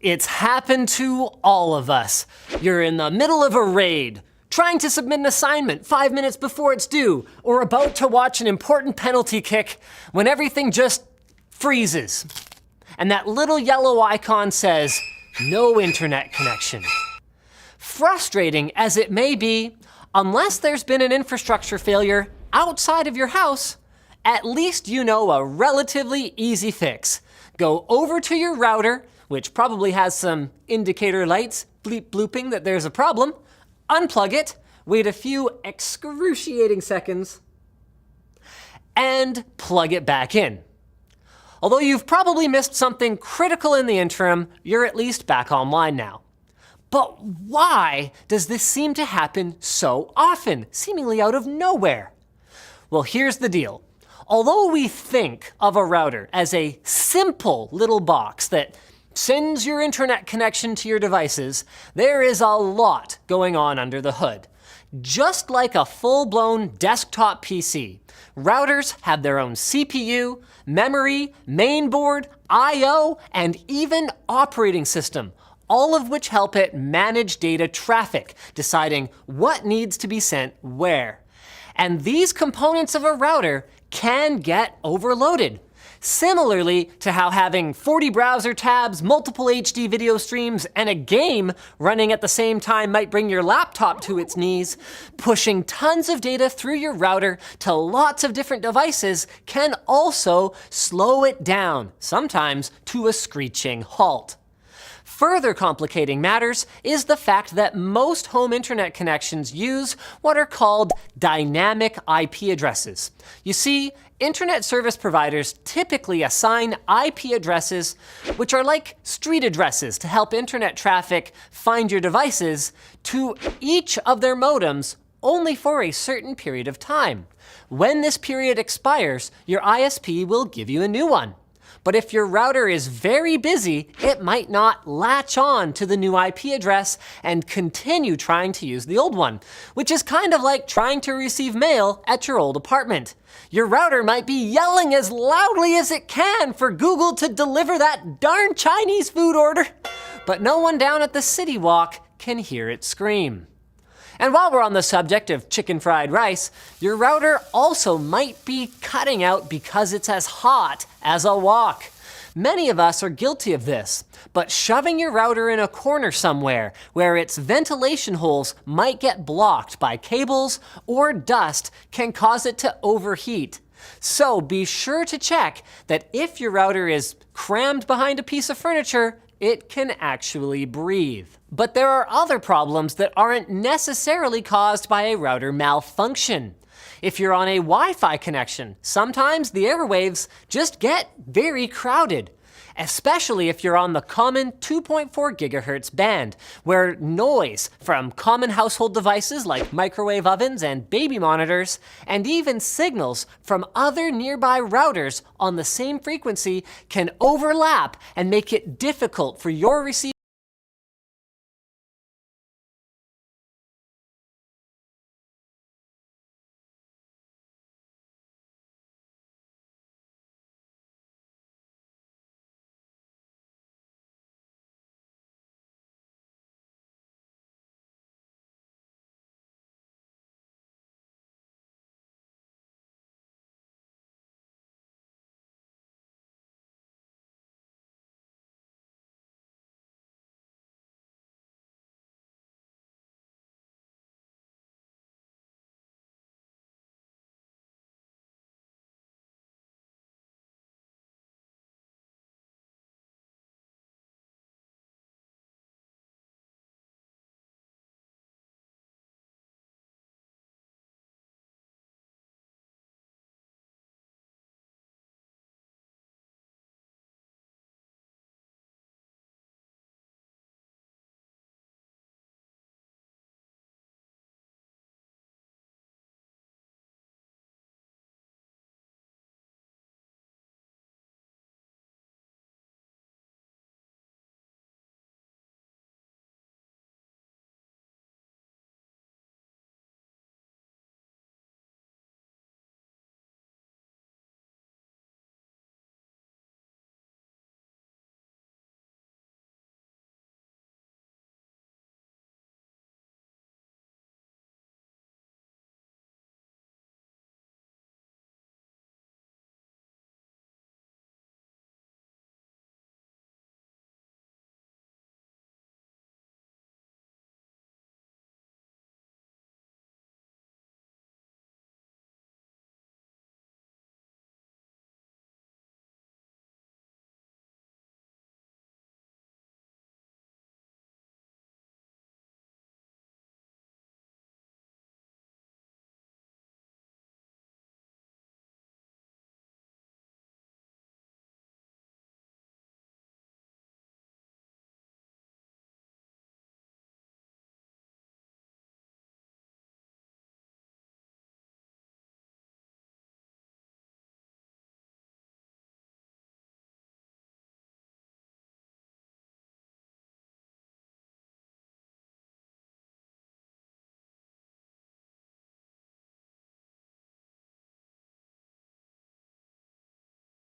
It's happened to all of us. You're in the middle of a raid, trying to submit an assignment 5 minutes before it's due, or about to watch an important penalty kick when everything just freezes. And that little yellow icon says, no internet connection. Frustrating as it may be, unless there's been an infrastructure failure outside of your house, at least you know a relatively easy fix. Go over to your router, which probably has some indicator lights bleep blooping that there's a problem, unplug it, wait a few excruciating seconds, and plug it back in. Although you've probably missed something critical in the interim, you're at least back online now. But why does this seem to happen so often, seemingly out of nowhere? Well, here's the deal. Although we think of a router as a simple little box that sends your internet connection to your devices, there is a lot going on under the hood. Just like a full-blown desktop PC, routers have their own CPU, memory, mainboard, I/O, and even operating system, all of which help it manage data traffic, deciding what needs to be sent where. And these components of a router can get overloaded. Similarly to how having 40 browser tabs, multiple HD video streams, and a game running at the same time might bring your laptop to its knees, pushing tons of data through your router to lots of different devices can also slow it down, sometimes to a screeching halt. Further complicating matters is the fact that most home internet connections use what are called dynamic IP addresses. You see, internet service providers typically assign IP addresses, which are like street addresses to help internet traffic find your devices, to each of their modems only for a certain period of time. When this period expires, your ISP will give you a new one. But if your router is very busy, it might not latch on to the new IP address and continue trying to use the old one, which is kind of like trying to receive mail at your old apartment. Your router might be yelling as loudly as it can for Google to deliver that darn Chinese food order, but no one down at the City Walk can hear it scream. And while we're on the subject of chicken fried rice, your router also might be cutting out because it's as hot as a wok. Many of us are guilty of this, but shoving your router in a corner somewhere where its ventilation holes might get blocked by cables or dust can cause it to overheat. So be sure to check that if your router is crammed behind a piece of furniture, it can actually breathe. But there are other problems that aren't necessarily caused by a router malfunction. If you're on a Wi-Fi connection, sometimes the airwaves just get very crowded, especially if you're on the common 2.4 gigahertz band, where noise from common household devices like microwave ovens and baby monitors, and even signals from other nearby routers on the same frequency can overlap and make it difficult for your receiver